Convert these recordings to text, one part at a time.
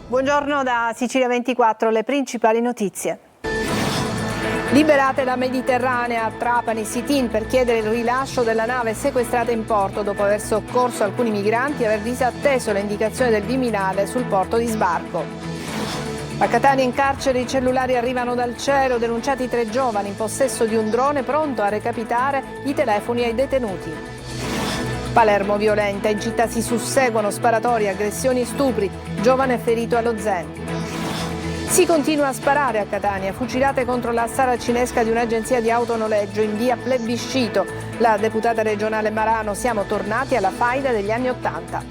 Buongiorno da Sicilia 24, le principali notizie. Liberate la Mediterranea a Trapani, sit-in per chiedere il rilascio della nave sequestrata in porto dopo aver soccorso alcuni migranti e aver disatteso le indicazioni del Viminale sul porto di sbarco. A Catania in carcere i cellulari arrivano dal cielo, denunciati 3 giovani in possesso di un drone pronto a recapitare i telefoni ai detenuti. Palermo violenta, in città si susseguono sparatorie, aggressioni e stupri, giovane ferito allo Zen. Si continua a sparare a Catania, fucilate contro la saracinesca di un'agenzia di autonoleggio in via Plebiscito. La deputata regionale Marano, siamo tornati alla faida degli anni '80.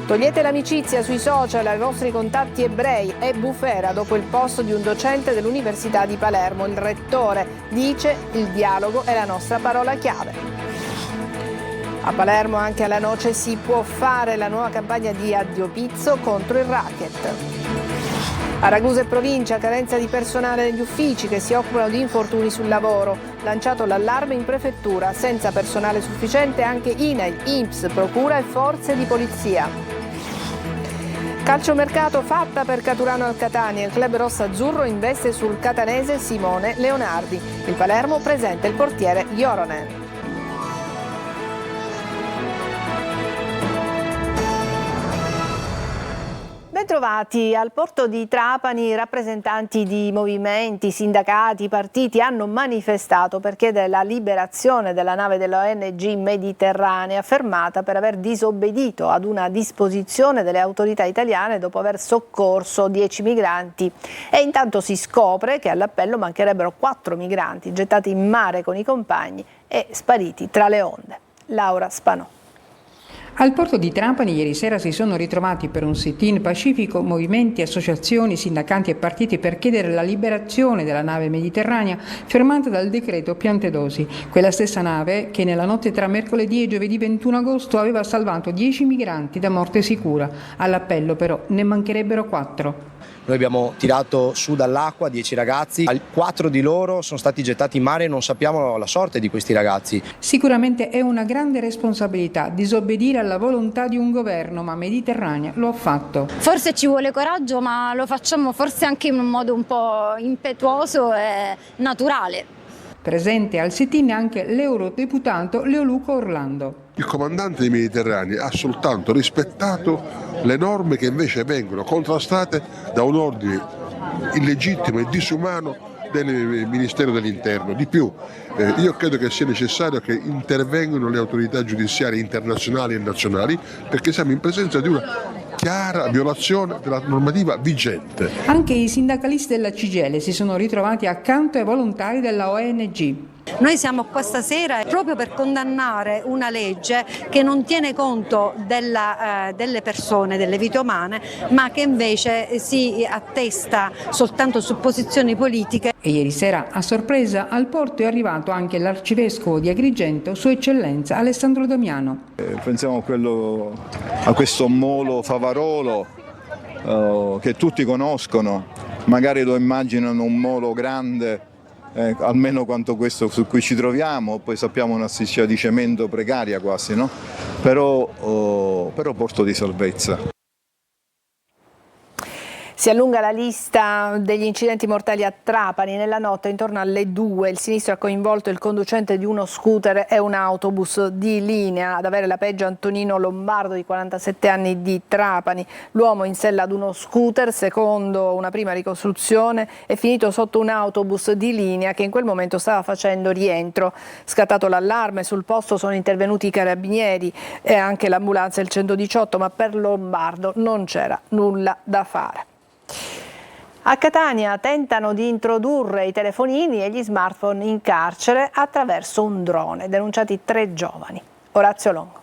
Togliete l'amicizia sui social ai vostri contatti ebrei, è bufera dopo il post di un docente dell'Università di Palermo. Il rettore dice il dialogo è la nostra parola chiave. A Palermo anche alla Noce si può fare la nuova campagna di Addio Pizzo contro il racket. A Ragusa e provincia, carenza di personale negli uffici che si occupano di infortuni sul lavoro. Lanciato l'allarme in prefettura, senza personale sufficiente anche INAIL, INPS, Procura e forze di polizia. Calciomercato fatta per Caturano al Catania, il club rosso-azzurro investe sul catanese Simone Leonardi. Il Palermo presenta il portiere Joronen. Bentrovati. Al porto di Trapani rappresentanti di movimenti, sindacati, partiti hanno manifestato per chiedere la liberazione della nave della ONG Mediterranea fermata per aver disobbedito ad una disposizione delle autorità italiane dopo aver soccorso 10 migranti. E intanto si scopre che all'appello mancherebbero 4 migranti gettati in mare con i compagni e spariti tra le onde. Laura Spanò. Al porto di Trapani ieri sera si sono ritrovati per un sit-in pacifico movimenti, associazioni, sindacati e partiti per chiedere la liberazione della nave Mediterranea fermata dal decreto Piantedosi, quella stessa nave che nella notte tra mercoledì e giovedì 21 agosto aveva salvato 10 migranti da morte sicura. All'appello però ne mancherebbero 4. Noi abbiamo tirato su dall'acqua 10 ragazzi, 4 di loro sono stati gettati in mare e non sappiamo la sorte di questi ragazzi. Sicuramente è una grande responsabilità disobbedire alla volontà di un governo, ma Mediterranea lo ha fatto. Forse ci vuole coraggio, ma lo facciamo forse anche in un modo un po' impetuoso e naturale. Presente al sit-in anche l'eurodeputato Leoluca Orlando. Il comandante dei Mediterranei ha soltanto rispettato le norme che invece vengono contrastate da un ordine illegittimo e disumano del Ministero dell'Interno. Di più, io credo che sia necessario che intervengano le autorità giudiziarie internazionali e nazionali, perché siamo in presenza di una chiara violazione della normativa vigente. Anche i sindacalisti della CGIL si sono ritrovati accanto ai volontari della ONG. Noi siamo qua stasera proprio per condannare una legge che non tiene conto delle persone, delle vite umane, ma che invece si attesta soltanto su posizioni politiche. E ieri sera, a sorpresa, al porto è arrivato anche l'arcivescovo di Agrigento, Sua Eccellenza Alessandro Damiano. Pensiamo a questo molo Favarolo che tutti conoscono, magari lo immaginano un molo grande, almeno quanto questo su cui ci troviamo, poi sappiamo una striscia di cemento precaria quasi, no? Però porto di salvezza. Si allunga la lista degli incidenti mortali a Trapani. Nella notte intorno alle 2 il sinistro ha coinvolto il conducente di uno scooter e un autobus di linea. Ad avere la peggio Antonino Lombardo di 47 anni di Trapani. L'uomo in sella ad uno scooter, secondo una prima ricostruzione, è finito sotto un autobus di linea che in quel momento stava facendo rientro. Scattato l'allarme, sul posto sono intervenuti i carabinieri e anche l'ambulanza e il 118, ma per Lombardo non c'era nulla da fare. A Catania tentano di introdurre i telefonini e gli smartphone in carcere attraverso un drone, denunciati 3 giovani. Orazio Longo.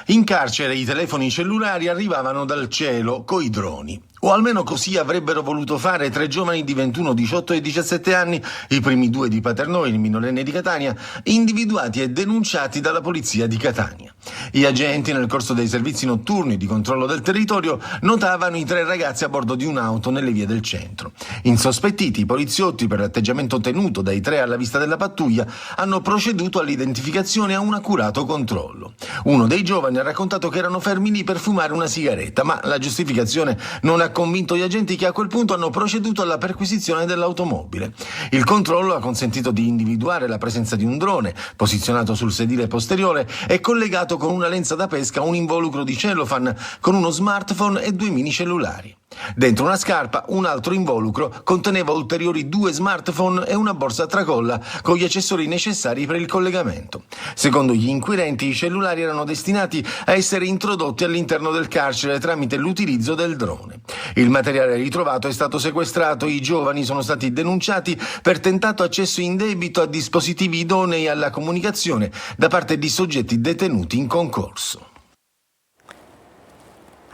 In carcere i telefoni cellulari arrivavano dal cielo coi droni. O almeno così avrebbero voluto fare 3 giovani di 21, 18 e 17 anni, i primi 2 di Paternò, il minorenne di Catania, individuati e denunciati dalla polizia di Catania. Gli agenti, nel corso dei servizi notturni di controllo del territorio, notavano i 3 ragazzi a bordo di un'auto nelle vie del centro. Insospettiti, i poliziotti, per l'atteggiamento tenuto dai 3 alla vista della pattuglia, hanno proceduto all'identificazione e a un accurato controllo. Uno dei giovani ha raccontato che erano fermi lì per fumare una sigaretta, ma la giustificazione non ha convinto gli agenti, che a quel punto hanno proceduto alla perquisizione dell'automobile. Il controllo ha consentito di individuare la presenza di un drone posizionato sul sedile posteriore e collegato con una lenza da pesca a un involucro di cellophane con uno smartphone e 2 mini cellulari. Dentro una scarpa, un altro involucro conteneva ulteriori 2 smartphone e una borsa a tracolla con gli accessori necessari per il collegamento. Secondo gli inquirenti, i cellulari erano destinati a essere introdotti all'interno del carcere tramite l'utilizzo del drone. Il materiale ritrovato è stato sequestrato. I giovani sono stati denunciati per tentato accesso indebito a dispositivi idonei alla comunicazione da parte di soggetti detenuti in concorso.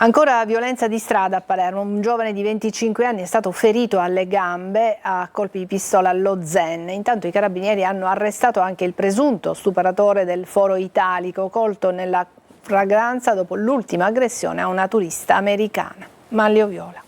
Ancora violenza di strada a Palermo. Un giovane di 25 anni è stato ferito alle gambe a colpi di pistola allo Zen. Intanto i carabinieri hanno arrestato anche il presunto stupratore del Foro Italico, colto nella flagranza dopo l'ultima aggressione a una turista americana. Manlio Viola.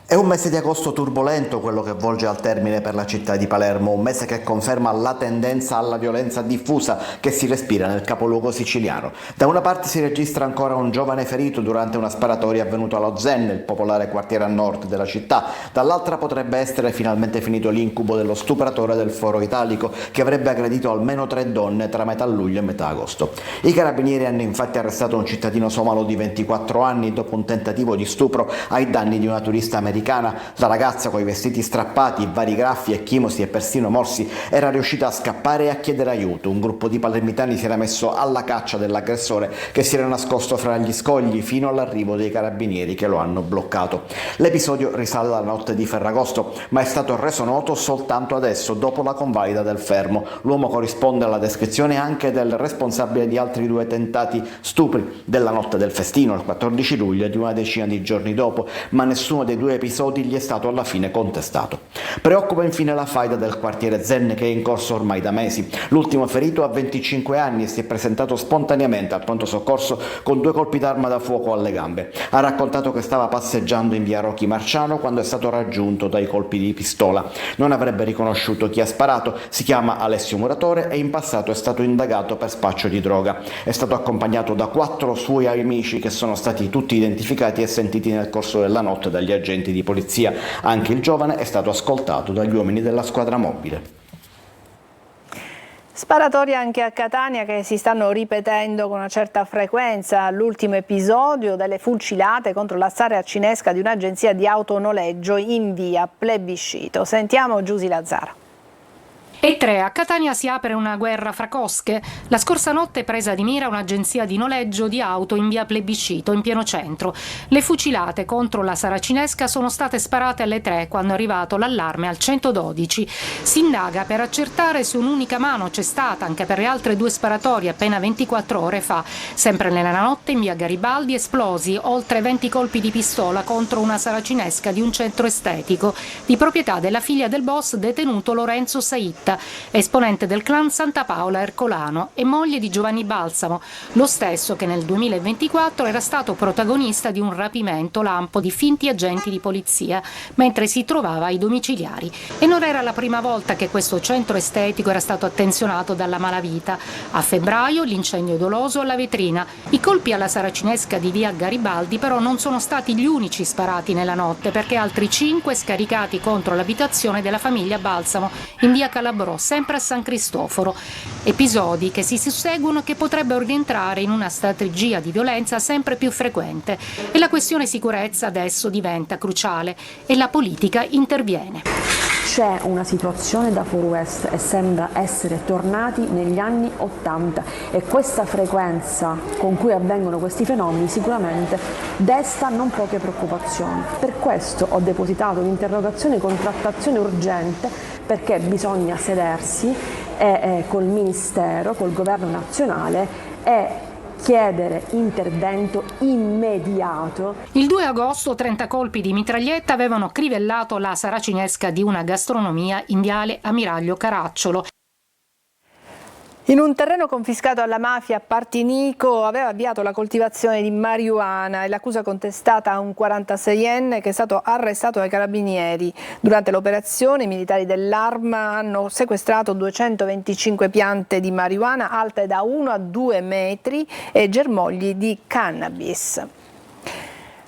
È un mese di agosto turbolento quello che volge al termine per la città di Palermo, un mese che conferma la tendenza alla violenza diffusa che si respira nel capoluogo siciliano. Da una parte si registra ancora un giovane ferito durante una sparatoria avvenuta allo Zen, il popolare quartiere a nord della città, dall'altra potrebbe essere finalmente finito l'incubo dello stupratore del Foro Italico, che avrebbe aggredito almeno 3 donne tra metà luglio e metà agosto. I carabinieri hanno infatti arrestato un cittadino somalo di 24 anni dopo un tentativo di stupro ai danni di una turista americana. La ragazza, coi vestiti strappati, vari graffi e chimosi e persino morsi, era riuscita a scappare e a chiedere aiuto. Un gruppo di palermitani si era messo alla caccia dell'aggressore, che si era nascosto fra gli scogli fino all'arrivo dei carabinieri che lo hanno bloccato. L'episodio risale alla notte di Ferragosto, ma è stato reso noto soltanto adesso, dopo la convalida del fermo. L'uomo corrisponde alla descrizione anche del responsabile di altri 2 tentati stupri della notte del festino, il 14 luglio, e di una decina di giorni dopo, ma nessuno dei 2 episodi gli è stato alla fine contestato. Preoccupa infine la faida del quartiere Zen, che è in corso ormai da mesi. L'ultimo ferito ha 25 anni e si è presentato spontaneamente al pronto soccorso con 2 colpi d'arma da fuoco alle gambe. Ha raccontato che stava passeggiando in via Rocchi Marciano quando è stato raggiunto dai colpi di pistola. Non avrebbe riconosciuto chi ha sparato, si chiama Alessio Muratore e in passato è stato indagato per spaccio di droga. È stato accompagnato da 4 suoi amici che sono stati tutti identificati e sentiti nel corso della notte dagli agenti di polizia. Anche il giovane è stato ascoltato dagli uomini della squadra mobile. Sparatorie anche a Catania che si stanno ripetendo con una certa frequenza. L'ultimo episodio delle fucilate contro la saracinesca di un'agenzia di autonoleggio in via Plebiscito. Sentiamo Giusy Lazzaro. E 3. A Catania si apre una guerra fra cosche. La scorsa notte presa di mira un'agenzia di noleggio di auto in via Plebiscito, in pieno centro. Le fucilate contro la saracinesca sono state sparate alle 3 quando è arrivato l'allarme al 112. Si indaga per accertare se un'unica mano c'è stata anche per le altre 2 sparatorie appena 24 ore fa. Sempre nella notte in via Garibaldi esplosi oltre 20 colpi di pistola contro una saracinesca di un centro estetico di proprietà della figlia del boss detenuto Lorenzo Saitta, esponente del clan Santa Paola Ercolano e moglie di Giovanni Balsamo, lo stesso che nel 2024 era stato protagonista di un rapimento lampo di finti agenti di polizia mentre si trovava ai domiciliari. E non era la prima volta che questo centro estetico era stato attenzionato dalla malavita. A febbraio l'incendio doloso alla vetrina. I colpi alla saracinesca di via Garibaldi però non sono stati gli unici sparati nella notte, perché altri 5 scaricati contro l'abitazione della famiglia Balsamo in via Calabrò, sempre a San Cristoforo. Episodi che si susseguono e che potrebbero rientrare in una strategia di violenza sempre più frequente. E la questione sicurezza adesso diventa cruciale e la politica interviene. C'è una situazione da Far West e sembra essere tornati negli anni 80 e questa frequenza con cui avvengono questi fenomeni sicuramente desta non poche preoccupazioni. Per questo ho depositato un'interrogazione con trattazione urgente, perché bisogna sedersi col Ministero, col Governo nazionale e chiedere intervento immediato. Il 2 agosto 30 colpi di mitraglietta avevano crivellato la saracinesca di una gastronomia in viale Ammiraglio Caracciolo. In un terreno confiscato alla mafia a Partinico aveva avviato la coltivazione di marijuana e l'accusa contestata a un 46enne che è stato arrestato dai carabinieri. Durante l'operazione i militari dell'Arma hanno sequestrato 225 piante di marijuana alte da 1 a 2 metri e germogli di cannabis.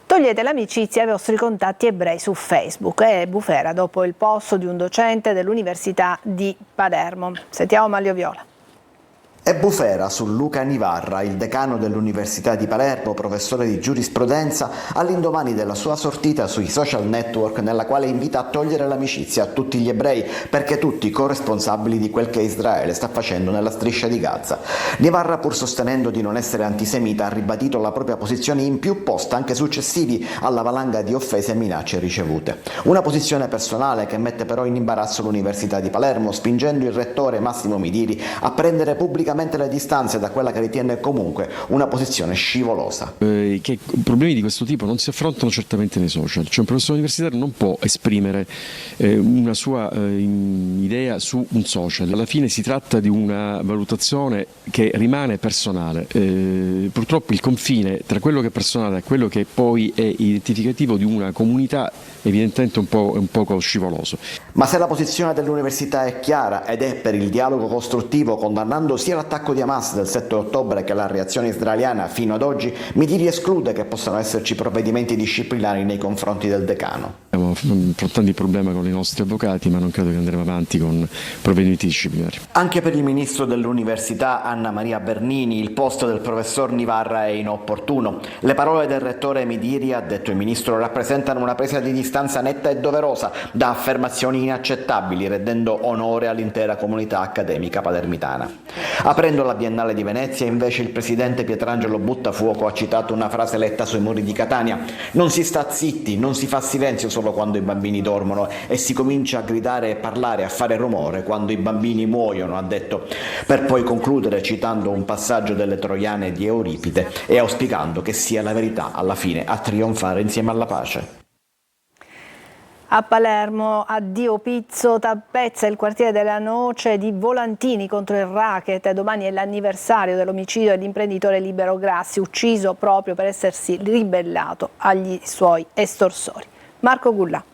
Togliete l'amicizia ai vostri contatti ebrei su Facebook. È bufera dopo il post di un docente dell'Università di Palermo. Sentiamo Maglio Viola. È bufera su Luca Nivarra, il decano dell'Università di Palermo, professore di giurisprudenza, all'indomani della sua sortita sui social network nella quale invita a togliere l'amicizia a tutti gli ebrei perché tutti corresponsabili di quel che Israele sta facendo nella striscia di Gaza. Nivarra, pur sostenendo di non essere antisemita, ha ribadito la propria posizione in più post anche successivi alla valanga di offese e minacce ricevute. Una posizione personale che mette però in imbarazzo l'Università di Palermo, spingendo il rettore Massimo Midiri a prendere pubblicamente le distanze da quella che ritiene comunque una posizione scivolosa. Che problemi di questo tipo non si affrontano certamente nei social, cioè un professore universitario non può esprimere una sua idea su un social, alla fine si tratta di una valutazione che rimane personale, purtroppo il confine tra quello che è personale e quello che poi è identificativo di una comunità evidentemente un poco scivoloso. Ma se la posizione dell'università è chiara ed è per il dialogo costruttivo, condannando sia l'attacco di Hamas del 7 ottobre che la reazione israeliana fino ad oggi, Midiri esclude che possano esserci provvedimenti disciplinari nei confronti del decano. Stiamo affrontando il problema con i nostri avvocati, ma non credo che andremo avanti con provvedimenti disciplinari. Anche per il ministro dell'università Anna Maria Bernini il post del professor Nivarra è inopportuno. Le parole del rettore Midiri, ha detto il ministro, rappresentano una presa di distanza netta e doverosa da affermazioni inaccettabili, rendendo onore all'intera comunità accademica palermitana. Aprendo la Biennale di Venezia, invece, il presidente Pietrangelo Buttafuoco ha citato una frase letta sui muri di Catania: non si sta zitti, non si fa silenzio solo quando i bambini dormono e si comincia a gridare e parlare, a fare rumore quando i bambini muoiono, ha detto, per poi concludere citando un passaggio delle Troiane di Euripide e auspicando che sia la verità alla fine a trionfare insieme alla pace. A Palermo, addio Pizzo, tappezza il quartiere della Noce di volantini contro il racket. Domani è l'anniversario dell'omicidio dell'imprenditore Libero Grassi, ucciso proprio per essersi ribellato agli suoi estorsori. Marco Gullà.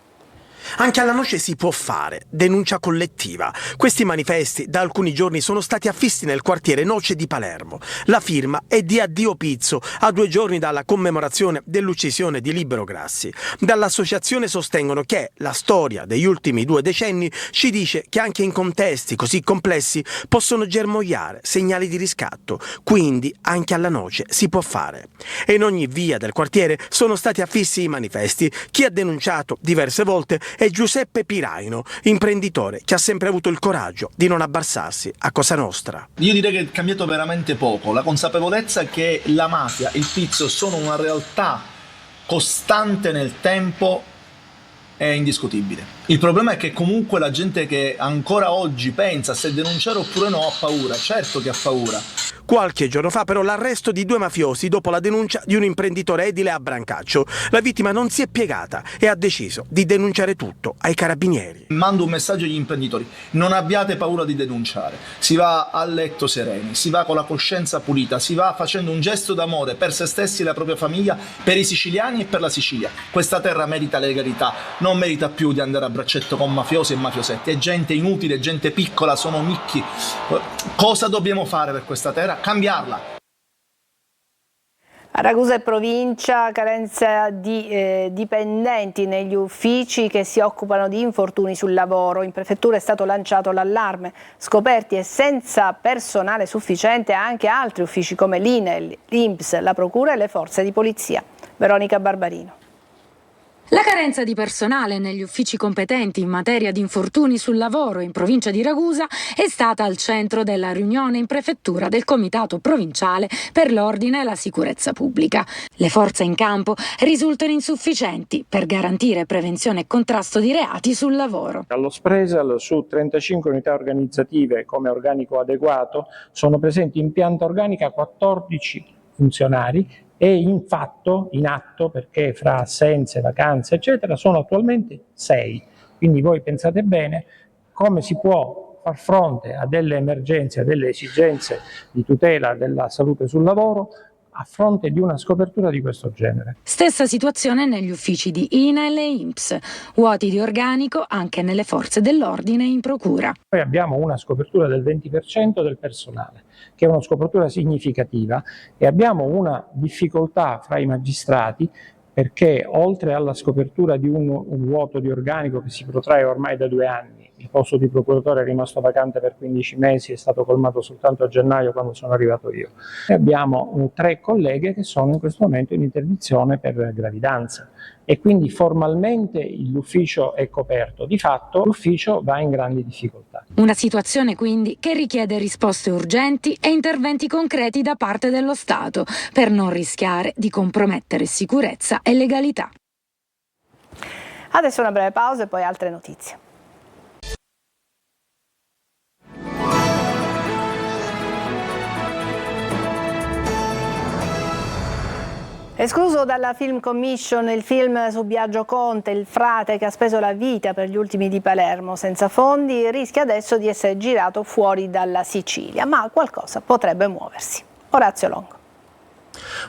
Anche alla Noce si può fare, denuncia collettiva. Questi manifesti da alcuni giorni sono stati affissi nel quartiere Noce di Palermo. La firma è di Addio Pizzo, a 2 giorni dalla commemorazione dell'uccisione di Libero Grassi. Dall'associazione sostengono che la storia degli ultimi 2 decenni ci dice che anche in contesti così complessi possono germogliare segnali di riscatto, quindi anche alla Noce si può fare. E in ogni via del quartiere sono stati affissi i manifesti. Chi ha denunciato diverse volte è Giuseppe Piraino, imprenditore che ha sempre avuto il coraggio di non abbassarsi a Cosa Nostra. Io direi che è cambiato veramente poco, la consapevolezza che la mafia e il pizzo sono una realtà costante nel tempo è indiscutibile. Il problema è che comunque la gente che ancora oggi pensa se denunciare oppure no ha paura, certo che ha paura. Qualche giorno fa però l'arresto di 2 mafiosi dopo la denuncia di un imprenditore edile a Brancaccio. La vittima non si è piegata e ha deciso di denunciare tutto ai carabinieri. Mando un messaggio agli imprenditori: non abbiate paura di denunciare, si va a letto sereni, si va con la coscienza pulita, si va facendo un gesto d'amore per se stessi e la propria famiglia, per i siciliani e per la Sicilia. Questa terra merita legalità, non merita più di andare a braccetto con mafiosi e mafiosetti, è gente inutile, gente piccola, sono micchi. Cosa dobbiamo fare per questa terra? Cambiarla. A Ragusa e provincia, carenza di dipendenti negli uffici che si occupano di infortuni sul lavoro. In prefettura è stato lanciato l'allarme. Scoperti e senza personale sufficiente anche altri uffici come l'INEL, l'INPS, la Procura e le forze di polizia. Veronica Barbarino. La carenza di personale negli uffici competenti in materia di infortuni sul lavoro in provincia di Ragusa è stata al centro della riunione in prefettura del Comitato Provinciale per l'Ordine e la Sicurezza Pubblica. Le forze in campo risultano insufficienti per garantire prevenzione e contrasto di reati sul lavoro. Allo Spresal, su 35 unità organizzative come organico adeguato, sono presenti in pianta organica 14 funzionari e in atto, perché fra assenze, vacanze eccetera sono attualmente 6, quindi voi pensate bene come si può far fronte a delle emergenze, a delle esigenze di tutela della salute sul lavoro a fronte di una scopertura di questo genere. Stessa situazione negli uffici di INAIL e INPS, vuoti di organico anche nelle forze dell'ordine e in procura. Noi abbiamo una scopertura del 20% del personale, che è una scopertura significativa, e abbiamo una difficoltà fra i magistrati perché oltre alla scopertura di un vuoto di organico che si protrae ormai da 2 anni, il posto di procuratore è rimasto vacante per 15 mesi, è stato colmato soltanto a gennaio quando sono arrivato io. E abbiamo 3 colleghe che sono in questo momento in interdizione per gravidanza e quindi formalmente l'ufficio è coperto, di fatto l'ufficio va in grandi difficoltà. Una situazione quindi che richiede risposte urgenti e interventi concreti da parte dello Stato per non rischiare di compromettere sicurezza e legalità. Adesso una breve pausa e poi altre notizie. Escluso dalla Film Commission il film su Biagio Conte, il frate che ha speso la vita per gli ultimi di Palermo senza fondi, rischia adesso di essere girato fuori dalla Sicilia, ma qualcosa potrebbe muoversi. Orazio Longo.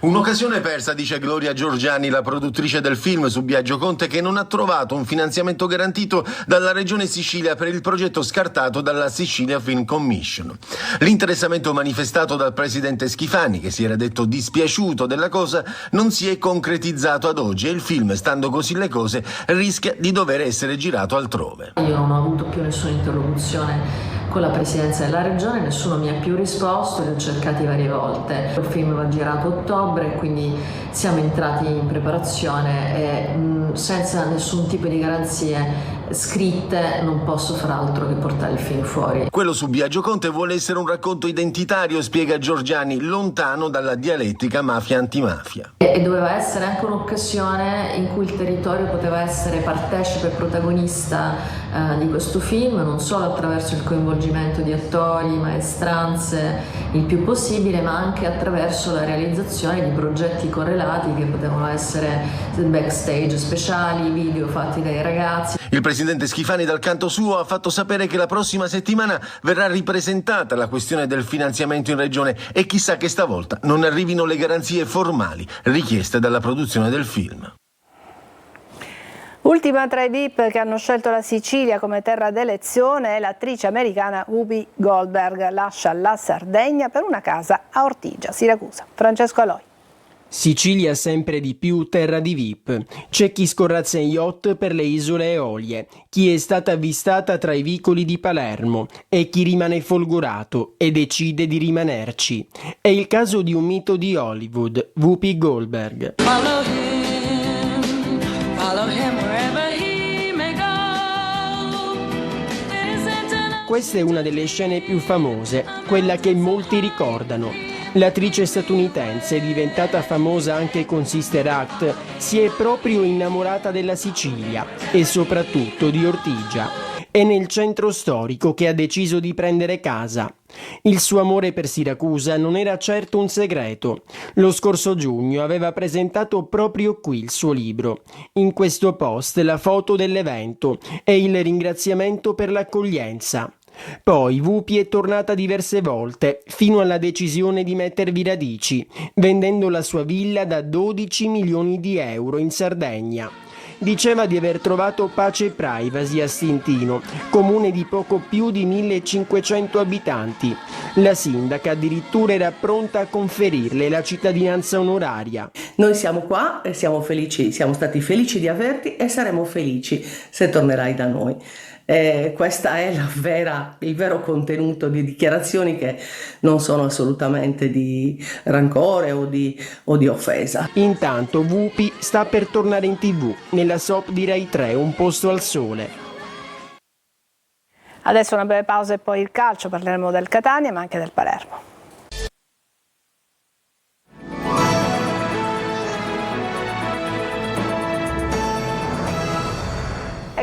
Un'occasione persa, dice Gloria Giorgiani, la produttrice del film su Biagio Conte, che non ha trovato un finanziamento garantito dalla Regione Sicilia per il progetto scartato dalla Sicilia Film Commission. L'interessamento manifestato dal presidente Schifani, che si era detto dispiaciuto della cosa, non si è concretizzato ad oggi e il film, stando così le cose, rischia di dover essere girato altrove. Io non ho avuto più nessuna interlocuzione con la presidenza della regione, nessuno mi ha più risposto, li ho cercati varie volte. Il film va girato a ottobre, quindi siamo entrati in preparazione e senza nessun tipo di garanzie scritte non posso far altro che portare il film fuori. Quello su Biagio Conte vuole essere un racconto identitario, spiega Giorgiani, lontano dalla dialettica mafia-antimafia. E doveva essere anche un'occasione in cui il territorio poteva essere partecipe e protagonista di questo film, non solo attraverso il coinvolgimento di attori, maestranze il più possibile, ma anche attraverso la realizzazione di progetti correlati che potevano essere backstage speciali, video fatti dai ragazzi. Il presidente Schifani dal canto suo ha fatto sapere che la prossima settimana verrà ripresentata la questione del finanziamento in regione e chissà che stavolta non arrivino le garanzie formali richieste dalla produzione del film. Ultima tra i VIP che hanno scelto la Sicilia come terra d'elezione è l'attrice americana Whoopi Goldberg. Lascia la Sardegna per una casa a Ortigia, Siracusa. Francesco Aloi. Sicilia sempre di più terra di VIP. C'è chi scorrazza in yacht per le isole Eolie, chi è stata avvistata tra i vicoli di Palermo e chi rimane folgorato e decide di rimanerci. È il caso di un mito di Hollywood, Whoopi Goldberg. Questa è una delle scene più famose, quella che molti ricordano. L'attrice statunitense, diventata famosa anche con Sister Act, si è proprio innamorata della Sicilia e soprattutto di Ortigia. È nel centro storico che ha deciso di prendere casa. Il suo amore per Siracusa non era certo un segreto. Lo scorso giugno aveva presentato proprio qui il suo libro. In questo post la foto dell'evento e il ringraziamento per l'accoglienza. Poi Whoopi è tornata diverse volte, fino alla decisione di mettervi radici, vendendo la sua villa da 12 milioni di euro in Sardegna. Diceva di aver trovato pace e privacy a Stintino, comune di poco più di 1500 abitanti. La sindaca addirittura era pronta a conferirle la cittadinanza onoraria. Noi siamo qua e siamo felici, siamo stati felici di averti e saremo felici se tornerai da noi. Questa è il vero contenuto di dichiarazioni che non sono assolutamente di rancore o di offesa. Intanto Whoopi sta per tornare in TV nella soap di Rai 3, Un posto al sole. Adesso una breve pausa e poi il calcio, parleremo del Catania ma anche del Palermo.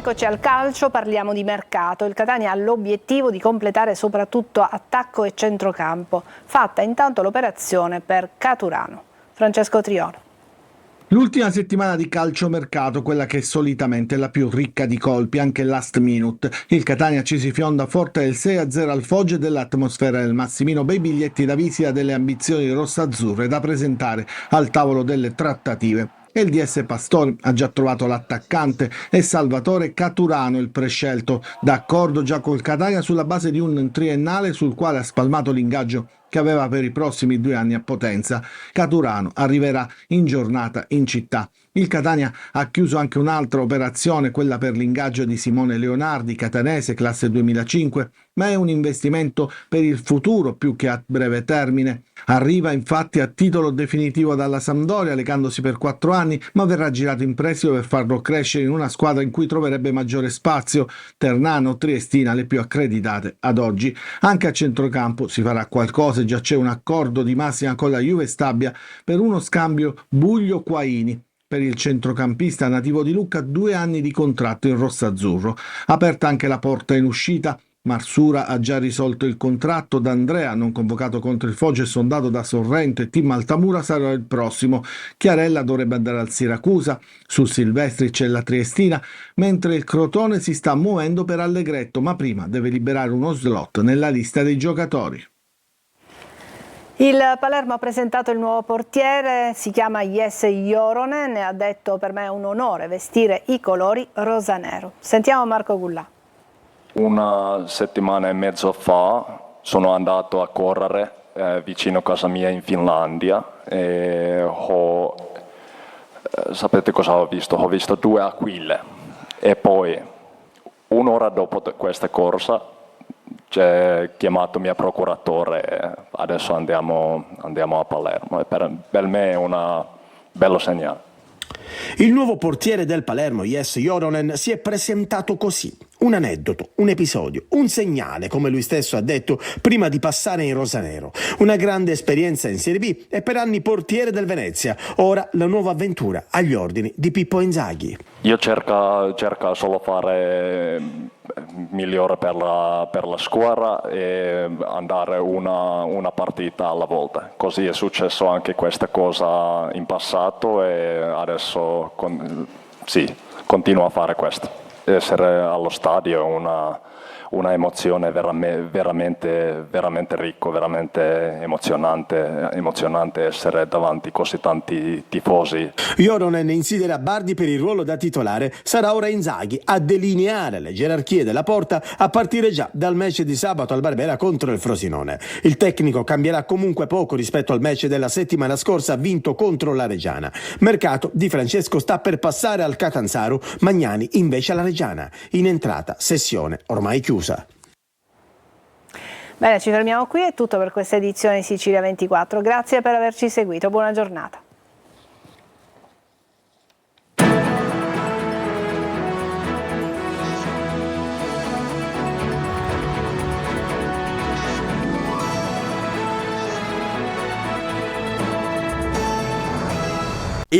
Eccoci al calcio, parliamo di mercato. Il Catania ha l'obiettivo di completare soprattutto attacco e centrocampo. Fatta intanto l'operazione per Caturano. Francesco Triolo. L'ultima settimana di calciomercato, quella che solitamente è la più ricca di colpi, anche last minute. Il Catania ci si fionda forte del 6-0 al Foggia e dell'atmosfera del Massimino, bei biglietti da visita delle ambizioni rossazzurre da presentare al tavolo delle trattative. E il DS Pastori ha già trovato l'attaccante e Salvatore Caturano, il prescelto, d'accordo già col Catania sulla base di un triennale sul quale ha spalmato l'ingaggio che aveva per i prossimi 2 anni a Potenza. Caturano arriverà in giornata in città. Il Catania ha chiuso anche un'altra operazione, quella per l'ingaggio di Simone Leonardi, catanese, classe 2005, ma è un investimento per il futuro più che a breve termine. Arriva infatti a titolo definitivo dalla Sampdoria, legandosi per 4 anni, ma verrà girato in prestito per farlo crescere in una squadra in cui troverebbe maggiore spazio. Ternano, Triestina, le più accreditate ad oggi. Anche a centrocampo si farà qualcosa, già c'è un accordo di massima con la Juve Stabia per uno scambio Buglio-Quaini. Per il centrocampista nativo di Lucca 2 anni di contratto in rossazzurro. Aperta anche la porta in uscita. Marsura ha già risolto il contratto, D'Andrea, non convocato contro il Foggia e sondato da Sorrento e Tim Altamura, sarà il prossimo. Chiarella dovrebbe andare al Siracusa, su Silvestri c'è la Triestina, mentre il Crotone si sta muovendo per Allegretto, ma prima deve liberare uno slot nella lista dei giocatori. Il Palermo ha presentato il nuovo portiere, si chiama Jesse Joronen, e ha detto: per me è un onore vestire i colori rosanero. Sentiamo Marco Gullà. 1 settimana e mezzo fa sono andato a correre vicino a casa mia in Finlandia e sapete cosa ho visto? Ho visto 2 aquile e poi un'ora dopo questa corsa c'è chiamato mio procuratore, adesso andiamo a Palermo e per me è un bello segnale. Il nuovo portiere del Palermo, Jesse Joronen, si è presentato così. Un aneddoto, un episodio, un segnale, come lui stesso ha detto, prima di passare in rosanero. Una grande esperienza in Serie B e per anni portiere del Venezia. Ora la nuova avventura agli ordini di Pippo Inzaghi. Io cerco solo fare migliore per la squadra e andare una partita alla volta. Così è successo anche questa cosa in passato e adesso continuo a fare questo. Essere allo stadio è una emozione veramente ricco, veramente emozionante essere davanti così tanti tifosi. Joronen insiderà Bardi per il ruolo da titolare, sarà ora Inzaghi a delineare le gerarchie della porta a partire già dal match di sabato al Barbera contro il Frosinone. Il tecnico cambierà comunque poco rispetto al match della settimana scorsa vinto contro la Reggiana. Mercato di Francesco sta per passare al Catanzaro, Magnani invece alla Reggiana. In entrata sessione ormai chiusa. Bene, ci fermiamo qui, è tutto per questa edizione di Sicilia 24. Grazie per averci seguito, buona giornata.